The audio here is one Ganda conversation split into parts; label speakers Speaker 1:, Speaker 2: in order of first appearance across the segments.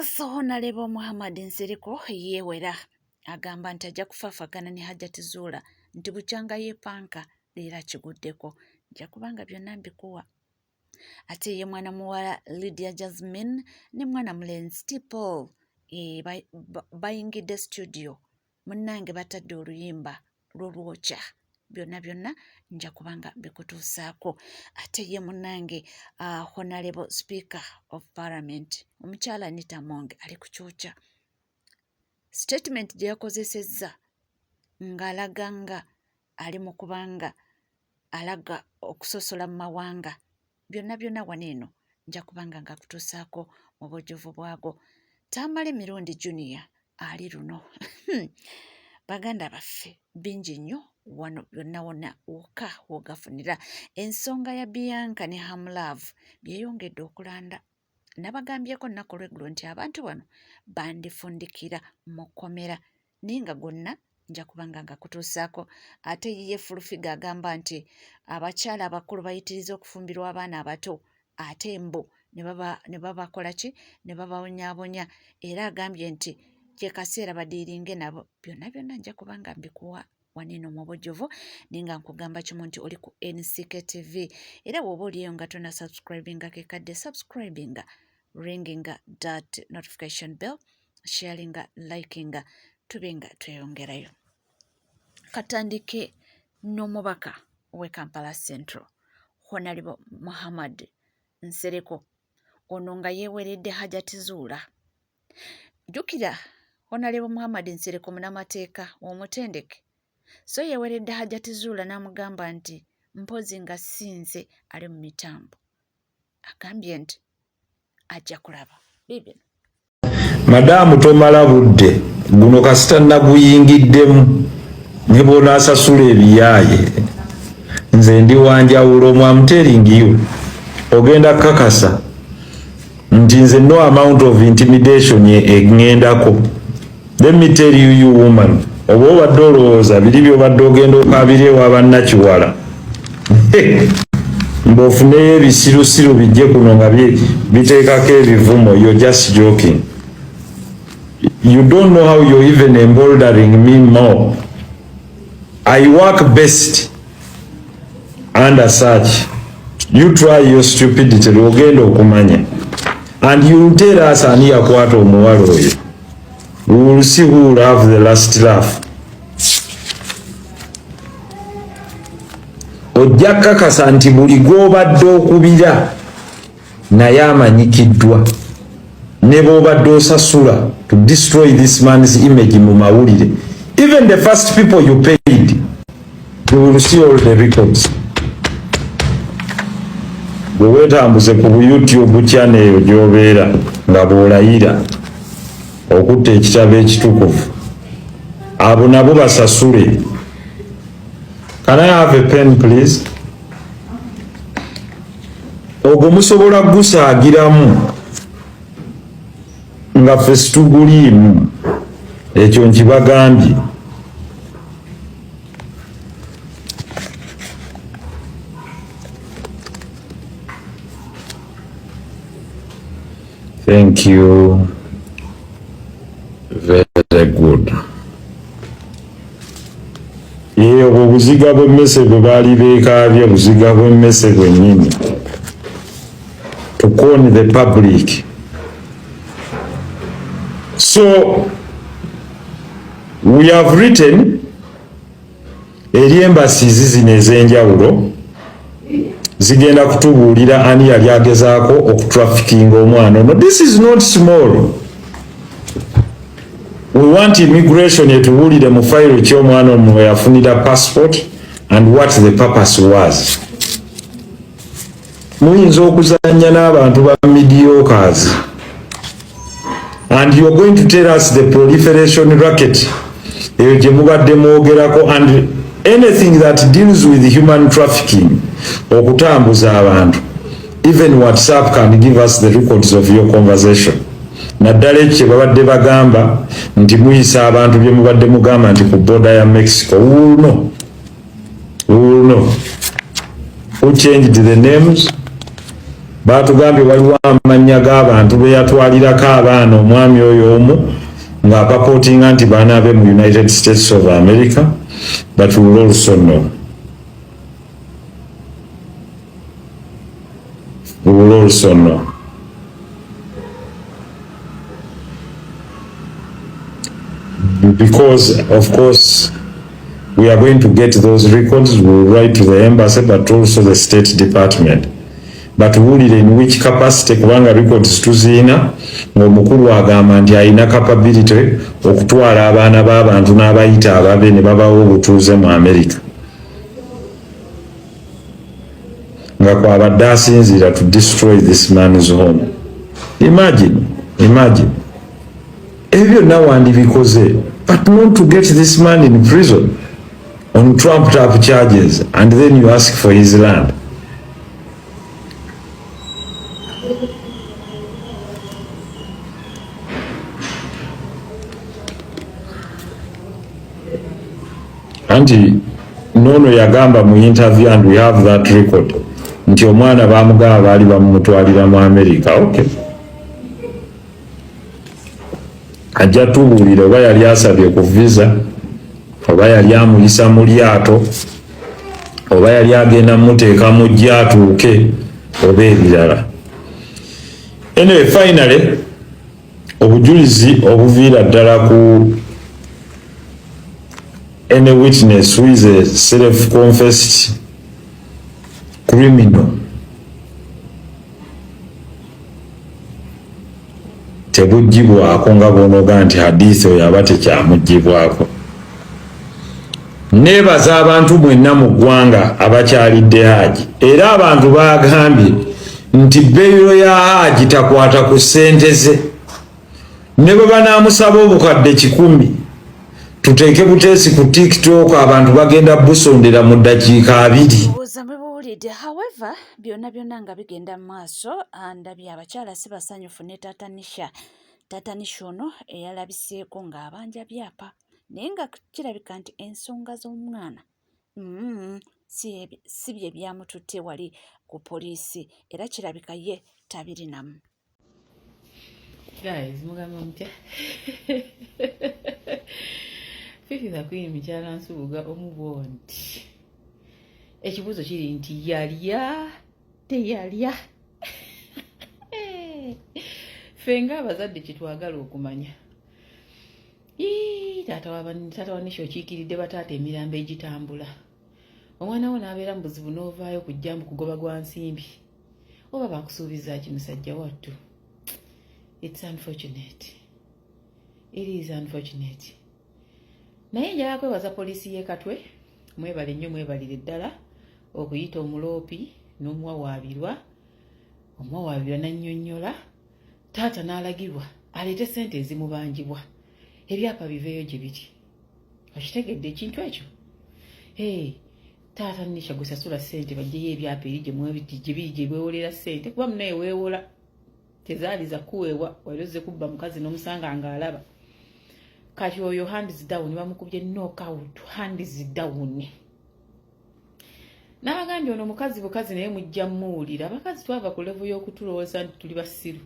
Speaker 1: So nalebo Muhammad Nsereko yewera agamba nti ajja kufaafagana ne Hajati Zura nti bukyanga yepanka leera kiguddeko nja kubanga byonna mbikuwa. Ate ye mwana muwala Lydia Jasmine ne mwana mulenzi Tipol bayingidde studio munnange batadde oluyimba lw'olwokya byonna nja kubanga bikutuusaako. Ate ye munnange Honorable Speaker of Parliament omukyala Anita ali ku kyokya. Statement gye yakozesezza ng'alaga nga ali mu kubanga alaga okusosola mu mawanga byonna wano eno nja kubanga nga kutuusaako mu bujjuvu bwago. Tamale mirundi Junior ali luno Baganda baffe bingi nnyo wano byonna wonna woka wogafunira. Ensonga ya Bianca ne Hamlove byeyongedde okulanda. Nabagambyeko nnaku lweggulo nti abantu bano bandifundikira mu kkomera naye nga gonna nja kubanga nga kutuusaako. Ate ye Fulufiga agamba nti abakyala abakulu bayitiriza okufumbirwa abaana abato ate mbo ne babakola ki ne babawonyaabonya, era agambye nti kye kaseera badiiringe nabo. Byonna nja kubanga mbikuwa waneno mu bujjuvu naye nga nkugamba kimu nti oli ku NCK TV era bw'oba oliyo nga tona subscribinga kekadde subscribinga, ringinga that notification bell, sharinga, likinga tubenga tweyongerayo. Katandike n'omubaka w'e Kampala Central Honorable Muhammad Nsereko ono nga yeeweredde Hajati Zura. Jjukira Honorable Muhammad Nsereko munnamateeka omutendeke so yeeweredde Hajati Zura n'amugamba nti mpozi nga sinze ali mu mitambo. Agambye nti ajja kulaba bibino.
Speaker 2: Madamu tomala budde guno kasita naguyingiddemu ne bw'onaasasula ebiyaaye nze ndi wanjawulo mwamuteringiyo ogenda kakasa nti nze no amount of intimidation eŋŋendako. Let me tell you woman, oba obadde olowooza biri by'obadde ogenda okabira ewa bannakiwala mb'ofuneyo ebisirusiru bijje kuno nga biteekako ebivumo. You're just joking. You don't know how you're even emboldering me more. I work best under such. You try your stupidity ogenda okumanya and you tell us ani yakwata omuwala oyo. We will see who will have the last laugh. Ojja kakasa nti buli gw'obadde okubira naye amanyikiddwa ne bw'obadde osasula to destroy this man's image mu mawulire. Even the first people you paid, you will see all the records. Bwe weetambuze ku YouTube channel eyo gy'obeera nga bw'olayira okutta ekitabo ekitukuvu abo nabo basasule. Can I have a pen please? Ogwo musobola gusaagiramu nga ffe situguliimu, ekyo nkibagambye. Thank you. Very good. Obwo buziga bw'emmese bwe baali beekaabye, buziga bw'emmese bwennyini to con the public. So we have written eri embassies zino ez'enjawulo zigenda kutubuulira ani yali agezaako okutrafficking omwana ono. This is not small. We want immigration etubuulire mu file ky'omwana ono yafunira passport and what the purpose was. Muyinza okuzanya n'abantu ba mediocres and you are going to tell us the proliferation racket eyo gye mubadde mwogerako and anything that deals with human trafficking, okutambuza abantu. Even WhatsApp can give us the records of your conversation. Naddala ekyo babadde bagamba nti muyisa abantu bye mubadde mugamba nti ku border ya Mexico. Who know? Who changed the names? batugambye waliwo amannya g'abantu be yatwalirako abaana omwami oyo omu ng'apapotinga nti baana be mu United States of America, but we will also know. We will also know. Because, of course, we are going to get those records. We will write to the embassy, but also the State Department. But in which capacity kubanga records tuzina ng'omukulu agamba nti alina capability okutwala abaana b'abantu n'abayita ababe ne babawo obutuuze mu America. Nga kwabadde asinziira to destroy this man's home. Imagine. Ebyo byonna wandibikoze, but not to get this man in prison on trumped up charges, and then you ask for his land. Anti nono yagamba mu interview, and we have that record, nti omwana bamugaba baali bamutwalira mu America. Okay, ajja tubuulire oba yali asabye ku visa, oba yali amuyisa mu lyato, oba yali agenda muteeka mu gyatuuke, oba ebirala. Anyway, finally, obujulizi obuviira ddala ku any witness who is a self-confessed criminal tebugibwako nga bonoga nti hadithi oyo aba tekyamugibwako. Neebaza abantu mwenna mu ggwanga abakyalidde Haji, era abantu bagambye nti bbeeyo ya Haji takwata ku ssente ze, ne bwe banaamusaba obukadde 100 tuteeke buteesi ku TikTok, abantu bagenda busondera mu ddakiika 2.
Speaker 1: However, byonna nga bigenda mu maaso, ndabye abakyala si basanyufu ne Taata Nisha ono eyalabiseeko ng'abanja byapa, naye nga kirabika nti ensonga z'omwana si bye byamututte wali ku poliisi, era kirabika ye tabirinamu.
Speaker 3: Guys, mugamba mutya? Fifiza Queen mukyala Nsubuga omubwo nti ekibuuzo kiri nti yalya teyalya. Fenga abazadde kitwagala okumanya. Taata wa Nisha okiikiridde bataata emirambo egitambula. Omwana wo n'abeera mu buzibu n'ovaayo kujja mu kugoba gwa nsimbi. Oba bakusuubiza ki musajja wattu? It's unfortunate. It is unfortunate. Naye njala kwebaza poliisi y'e Katwe, mwebale nnyo mwebalire ddala okuyita omuloopi n'omuwawaabirwa n'annyonnyola. Taata n'alagirwa aleete ssente ezimubangibwa, ebyapa biveeyo gye biri. Okitegedde ekintu ekyo? Taata Nisha gwe sasula ssente bajjeyo ebyapa eri gye biri gye beewolera ssente, kuba munaye weewola tezaali za kuweebwa, wali ozze kubba mukazi n'omusanga ng'alaba. Kati oyo hands down, bamukubye knockout, hands down. N'abagambye ono mukazi bukazi naye mujja muwulira. Abakazi twava ku level y'okutulowooza nti tuli basiru.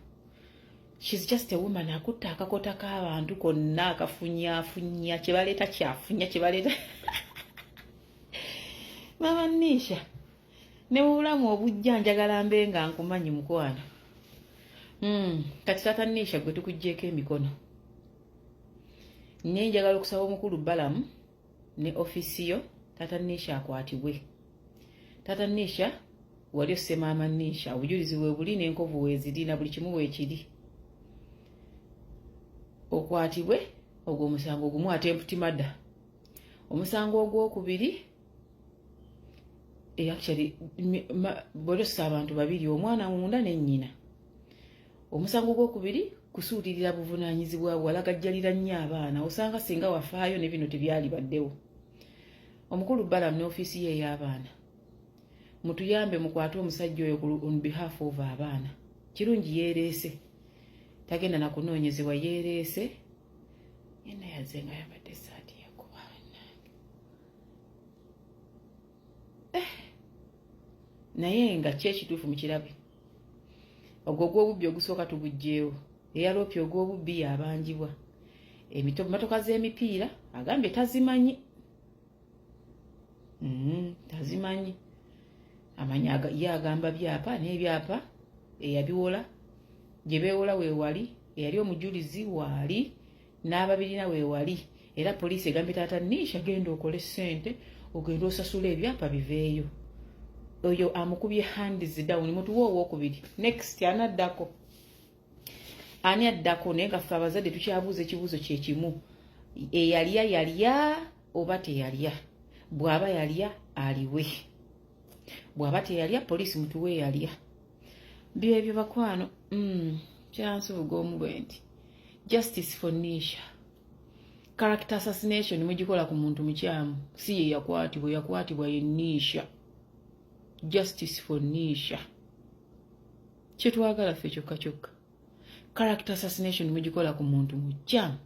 Speaker 3: She's just a woman akutta akakota k'abantu konna akafunyaafunya kyebaleeta kyafunya kyebaleeta. Mama Nisha, ne bulamu obujja njagala mbe nga nkumanyi mukwano. Kati Taata Nisha gwe tukugjeeko emikono. Naye njagala okusaba omukulu Balamu ne ofisi yo Taata Nisha akwatibwe. Taata Nisha wali osse Maama Nisha, obujulizi bwe buli n'enkovu weeziri na buli kimu weekiri. Okwatibwe ogwo omusango ogumu attempted murder. Omusango ogwokubiri actually bolosa abantu babiri, omwana munda ne nnyina. Omusango ogwokubiri kusuulirira buvunaanyizibwa bwalagajjalira nnyo abaana, osanga singa wafaayo ne bino tebyali baddewo. Omukulu Balamu n'ofiisi ye ey'abaana, mutuyambe mukwate omusajja oyo on behalf of abaana. Kirungi yeereese, tagenda na kunoonyezebwa, yeereese. Yenna yazze nga yambadde essaati yakuba naye nga ki ekituufu mu kirabe. ogwo gw'obubbi ogusooka tugugjeewo eyaloopye ogw'obubbi yabanjibwa emmotoka z'emipiira agambye tazimanyi tazimanyi amanya ye agamba byapa n'ebyapa eyabiwola gye beewola weewali eyali omujulizi waali n'ababirina weewali era poliisi egambye taata Nisha genda okole ssente ogenda osasula ebyapa biveeyo oyo amukubye hands down mutuwa owookubiri next anaddako ani addako naye nga ffe abazadde tukyabuuza ekibuuzo kye kimu eyalya yalya oba teyalya bw'aba yalya aliwe bw'aba teyalya poliisi mutuwe yalya byebyo bakwano kyansubuga omubwe nti justice for Nisha character assassination mugikola ku muntu mukyamu si ye yakwatibwa ye Nisha justice for Nisha kyetwagala ffe kyokka kyokka character assassination mugikola ku muntu mukyamu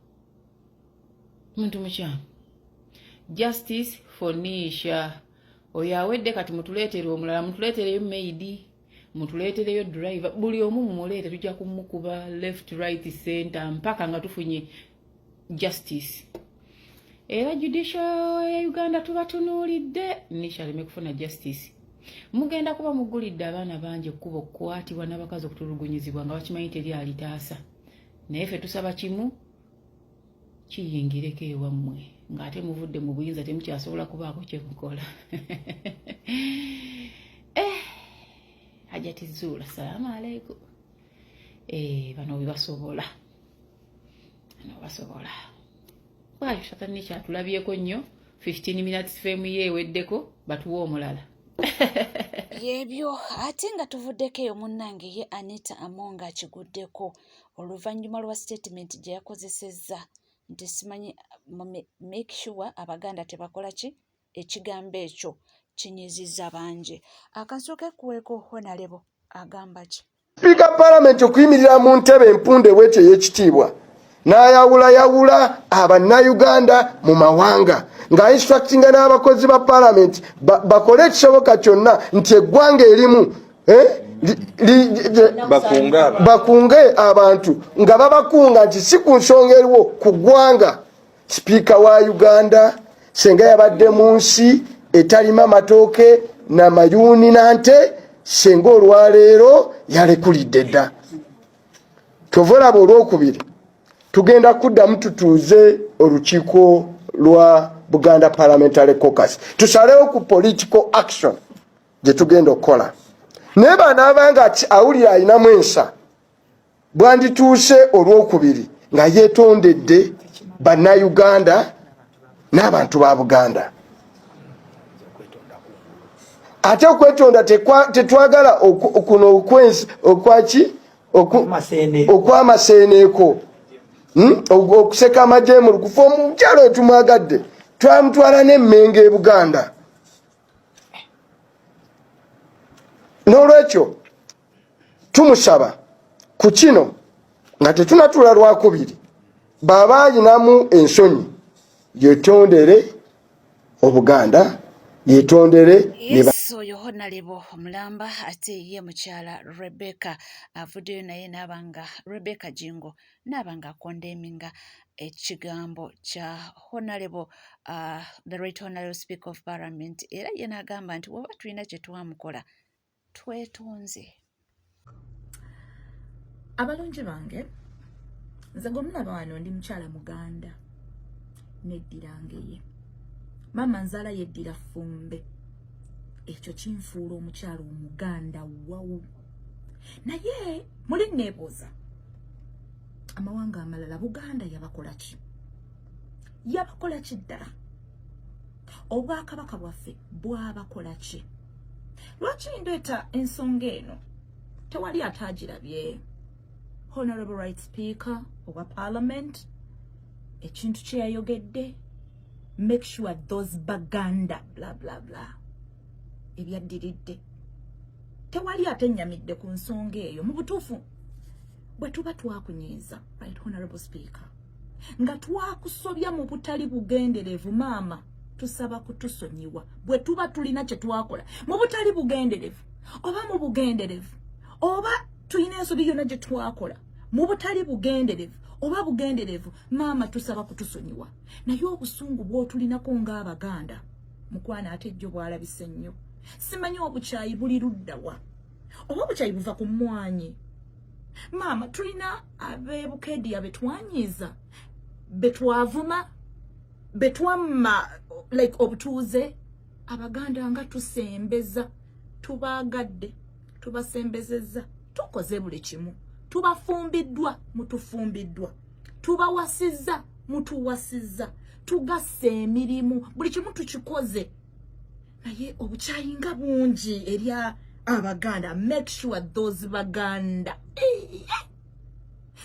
Speaker 3: justice for Nisha oyo awedde kati mutuleetere omulala mutuleetereyo maidi mutuleetereyo driver buli omu mumuleete tujja kumukuba left right center mpaka nga tufunye justice era judicial ya Uganda tubatunuulidde Nisha aleme kufuna justice mugenda kuba mugulidde abaana bangi ekkuba okukwatibwa n'abakazi okutulugunyizibwa nga bakimanyi teri alitaasa naye ffe tusaba kimu kiyingireko ewammwe ng'ate muvudde mu buyinza temukyasobola kubaako kyemukola Hajati Zura salaamu aleikum bano bebasobola bwayo satani kyatulabyeko nnyo 15 minutes femu yeeweddeko batuwa omulala
Speaker 1: yebyo ate nga tuvuddeko eyo munnange ye Anita Amonga akiguddeko oluvannyuma lwa statement gye yakozesezza nti simanyi make sure Abaganda tebakola ki ekigambo ekyo kinyizizza bangi akansooke kuweeko honalebo agamba ki
Speaker 4: Speaker Parliament okuyimirira mu ntebe empunde bw'etyo ey'ekitiibwa n'ayawulayawula Abannayuganda mu mawanga ng'instructinga n'abakozi ba Parliament bakole ekisoboka kyonna nti eggwanga erimu bakunge abantu nga babakunga nti si ku nsonga eriwo ku ggwanga. Speaker wa Uganda senga yabadde mu nsi etalima matooke na mayuuni nante senga olwaleero yalekulidde dda. Tovolaba olwokubiri tugenda kuddamu tutuuze olukiiko lwa Buganda Parliamentary Caucus tusalewo ku political action gye tugenda okukola naye banaabanga awulira ayinamu ensa bwandituuse olwokubiri nga yeetondedde bannayuganda n'abantu ba Buganda. Ate okwetonda tetwagala kuno okwamaseeneeko okuseka amajemulu kufa omukyalo etumwagadde twamutwala n'emmenga e Buganda. N'olwekyo tumusaba ku kino nga tetunatula lwakubiri baba ayinamu ensonyi yetondere Obuganda yetondere
Speaker 1: oyo honalebo omulamba ate ye mukyala Rebecca avuddeyo naye n'abanga Rebecca Jingo n'abanga kondeminga ekigambo kya honalebo the right honorable speaker of parliament era ye n'agamba nti woba tulina kye twamukola twetonze.
Speaker 5: Abalungi bange nze gomulaba wano ndi mukyala Muganda neddirangeye mama nzala yeddira Fumbe ekyo kinfuula omukyalo Omuganda wawu naye muli neebuuza amawanga amalala Buganda yabakola ki ddala obwakabaka bwaffe bwabakola ki lwaki ndeeta ensonga eno tewali atagirabye honorable right speaker owa parliament ekintu kye yayogedde make sure those Baganda blah blah blah ebyaddiridde tewali atennyamidde ku nsonga eyo mu butuufu bwe tuba twakunyiiza right honorable speaker nga twakusobya mu butali bugenderevu maama tusaba kutusonyiwa bwe tuba tulina kye twakola mu butali bugenderevu oba mu bugenderevu oba tuyina ensobi yonna gye twakola mu butali bugenderevu oba bugenderevu maama tusaba kutusonyiwa naye obusungu bw'otulinako ng'Abaganda mukwana ate jjo bwalabise nnyo simanyi obukyayi buli luddawa oba obukyayi buva ku mmwanyi maama tulina abeebukeediya betwanyiiza betwavuma betwamma like obutuuze Abaganda nga tusembeza tubaagadde tubasembezezza tukoze buli kimu tubafumbiddwa mutufumbiddwa tubawasizza mutuwasizza tugassa emirimu buli kimu tukikoze naye obukyayi nga bungi eri Abaganda. Make sure those Baganda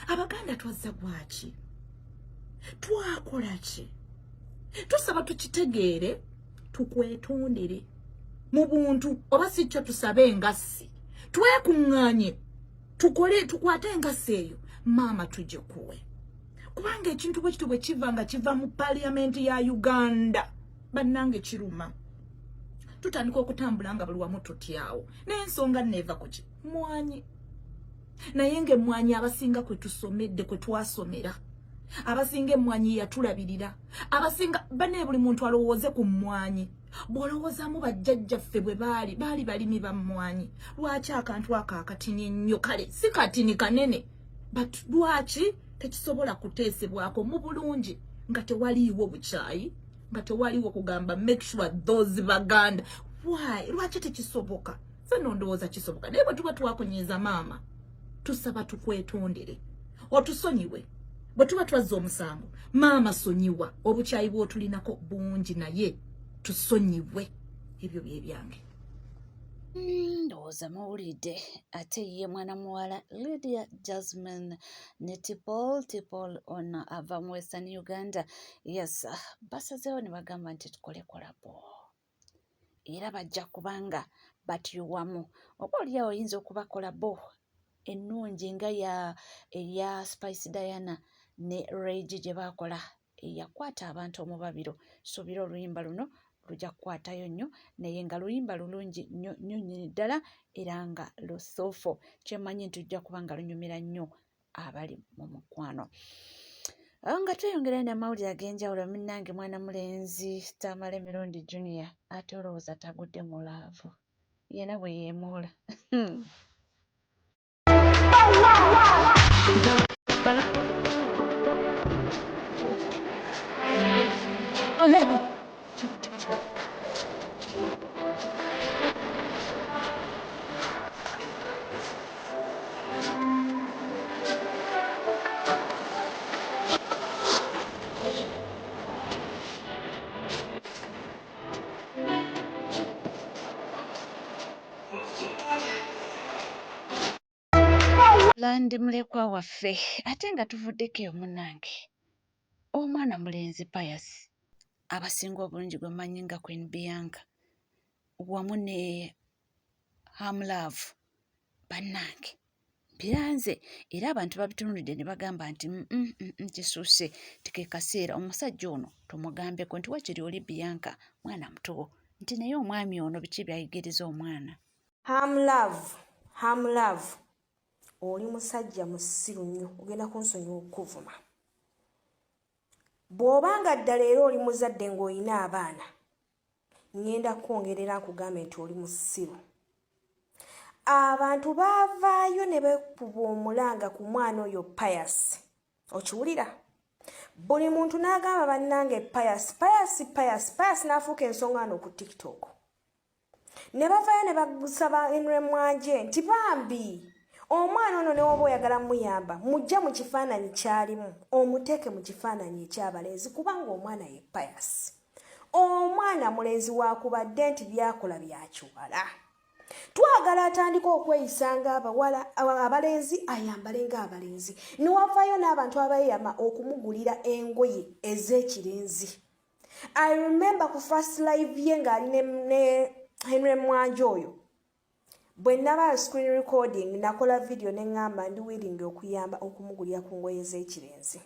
Speaker 5: Abaganda twazza bwaki twakola ki tusaba tukitegeere tukwetondere mu buntu oba si kyo tusabe engassi twekuŋŋaanye tukole tukwate engassi eyo maama tujje kuwe kubanga ekintu bwe kitu bwe kiva nga kiva mu paliamenti ya Uganda bannange kiruma tutandika okutambula nga buli wamu tutyawo n'ensonga neeva ku ki mwanyi naye ng'emmwanyi abasinga kwe tusomedde kwe twasomera abasinga emmwanyi yatulabirira abasinga bane buli muntu alowooze ku mmwanyi bw'olowoozaamu bajjajjaffe bwe baali balimi ba mmwanyi lwaki akantu ako akatini ennyo kale si katini kanene but lwaki tekisobola kuteesebwako mu bulungi nga tewaliiwo bukyayi nga tewaliiwo kugamba make sure those Baganda why lwaki tekisoboka se nondowooza kisoboka naye bwe tuba twakunyiiza maama tusaba tukwetondere otusonyiwe bwe tuba twazza omusango maama sonyiwa obukyayi bw'otulinako bungi naye tusonyiwe ebyo bye byange
Speaker 1: ndowooza muwulidde ate ye mwana muwala Lydia Jasmine ne Tipol ono ava mu Western Uganda yes basazeewo ne bagamba nti tukole kolabo era bajja kubanga batyuwamu oba oliawo oyinza okuba kolabo ennungi nga eya Spice Diana ne Rage gye baakola eyakwata abantu omubabiro suubira oluyimba luno lujja kukwatayo nnyo naye nga luyimba lulungi nnyo nnyini ddala era nga lusoofo kyemmanyi nti lujja kuba nga lunyumira nnyo abali mu mukwano nga tweyongera n'amawulire ag'enjawulo munnange mwana mulenzi Tamale Mirundi Junior ate olowooza tagudde mu laavu yena bwe yeemuula landi mulekwa waffe ate nga tuvuddeko eyo munnange omwana mulenzi Pius abasinga obulungi gwe mmanyi nga Queen Bianca wamu ne Hamlove bannange biranze era abantu babitunulidde ne bagamba nti kisuuse tike kaseera omusajja ono tumugambeko nti wakiri oli Bianca mwana muto nti naye omwami ono biki byayigiriza omwana
Speaker 6: Hamlove oli musajja musiru nnyo ogenda kunsonyiwa okuvuma bw'obanga ddala era oli muzadde ng'olina abaana ngenda kwongerera nkugambe nti oli musiru abantu baavaayo ne bekuba omulanga ku mwana oyo Pius okiwulira buli muntu n'agamba bannange Pius n'afuuka ensonga no ku TikTok ne bavaayo ne bagusaba Henry Mwanje nti bambi omwana ono ne woba oyagala muyamba mujja mu kifaananyi kyalimu omuteeke mu kifaananyi ekyabalenzi kubanga omwana ye Pius omwana mulenzi wakubadde nti byakola byakiwala twagala atandika okweyisanga abawala abalenzi ayambale ng'abalenzi niwavaayo n'abantu abayama okumugulira engoye ez'ekirenzi I remember ku first live ye ng'ali ne Henry Mwanje oyo bwe naba screen recording nakola video ne ngamba ndi willing okuyamba okumugulira ku ngoye ez'ekirenzi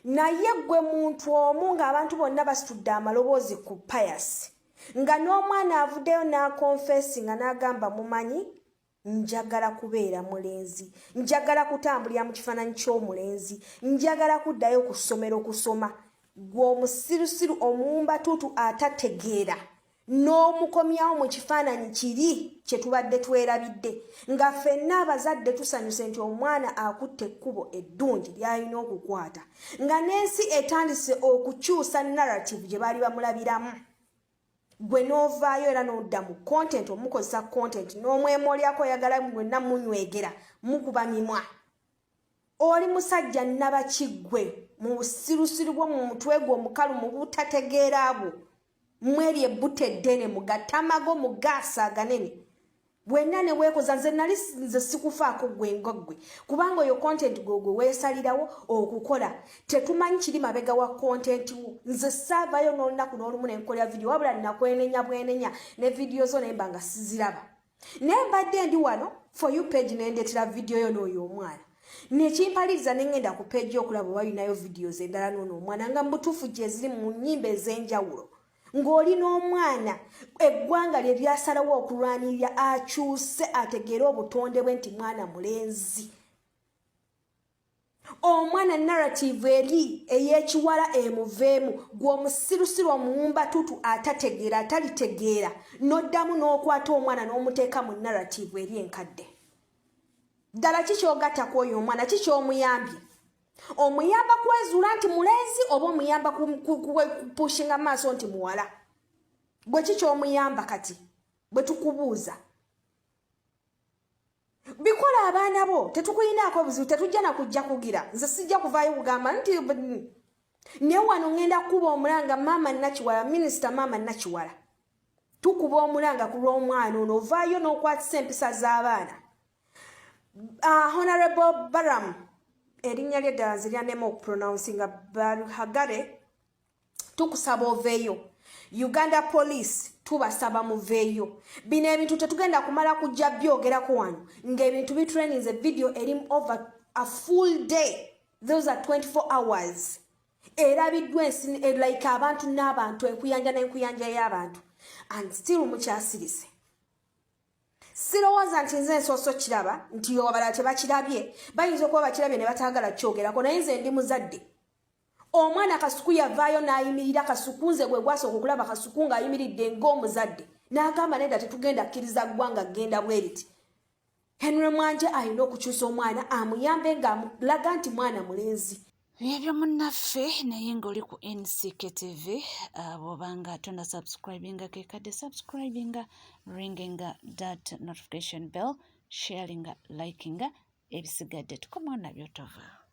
Speaker 6: naye gwe muntu omu ng'abantu bonna basitudde amaloboozi ku Pius nga n'omwana avuddeyo n'akonfessi nga n'agamba mumanyi njagala kubeera mulenzi, njagala kutambulira mu kifaananyi ky'omulenzi, njagala kuddayo ku ssomero kusoma. Gw'omusirusiru omuwumbatuutu atategeera n'omukomyawo mu kifaananyi kiri kye tubadde twerabidde nga ffenna abazadde tusanyuse nti omwana akutte ekkubo eddungi ly'alina okukwata, nga n'ensi etandise okukyusa narrative gye baali bamulabiramu. Gwe n'ovaayo era n'odda mu content, omukozesa content n'omwemolyako oyagala mwenna munywegera mukuba mimwa. Oli musajja nnabakiggwe mu busirusiru bwo mu mutwe gwo omukalu mu butategeera bwo mweri ebbute eddene mugatamago mugaasa aganene bwenna ne weekoza. Nze nali nze sikufaako gwe kubanga oyo content gwe weesalirawo okukola tetumanyi kiri mabega wa content wo. Nze saavayo n'olunaku n'olumu ne nkolera video wabula nakwenenya bwenenya ne video zo naye mba nga siziraba. Naye mbadde ndi wano for you page nendetera video yo n'oyo omwana nekimpaliriza nengenda ku page okulaba walinayo videos endala n'ono omwana nga mbutuufu gye ziri mu nnyimba ez'enjawulo ng'oli n'omwana eggwanga lye lyasalawo okulwanirira akyuse ategeere obutonde bwe nti mwana mulenzi. Omwana narrative eri ey'ekiwala emuveemu gw'omusirusiru omuwumbatuutu atategeera atalitegeera n'oddamu n'okwata omwana n'omuteeka mu narrative eri enkadde. Ddala kikyogatta kw'oyo omwana kikyomuyambye? Omuyamba kwezuula nti mulenzi oba omuyamba kupushinga maaso nti muwala? Gwe kikyomuyamba kati bwe tukubuuza? Bikola abaana bo tetukuyinaako buzibu, tetujja nakujja kugira. Nze sijja kuvaayo kugamba nti ne wano ngenda kukuba omulanga maama Nakiwala, minisita maama Nakiwala. Tukuba omulanga ku lw'omwana ono ovaayo n'okwatisa empisa z'abaana. Honorable Baram, erinnya lye ddala nze lyannema okupronouncing Barhagare, tukusaba oveeyo. Uganda Police tubasaba muveeyo. Bino ebintu tetugenda kumala kujja byogerako wano ng'ebintu bitrainings video eri over a full day. Those are 24 hours. Erabiddwa ensi like abantu n'abantu, enkuyanja n'enkuyanja y'abantu, and still mukyasirise. Sirowooza nti nze nsooso kiraba nti abalala tebakirabye, bayinza okuba bakirabye ne bataagala kyogerako, naye nze ndi muzadde. Omwana Kasuku yavaayo n'ayimirira, Kasuku nze gwe gwasooka okulaba Kasuku ng'ayimiridde ng'omuzadde n'agamba nedda tetugenda kkiriza ggwanga genda bwe riti. Henry Mwanje alina okukyusa omwana amuyambe ng'amulaga nti mwana mulenzi.
Speaker 1: Byebyo munnaffe naye ng'oli ku NCK-TV bw'obanga tonna subscribinga kekadde subscribinga, ringinga that notification bell, sharinga, likinga, ebisigadde tukomawo nabyo tova.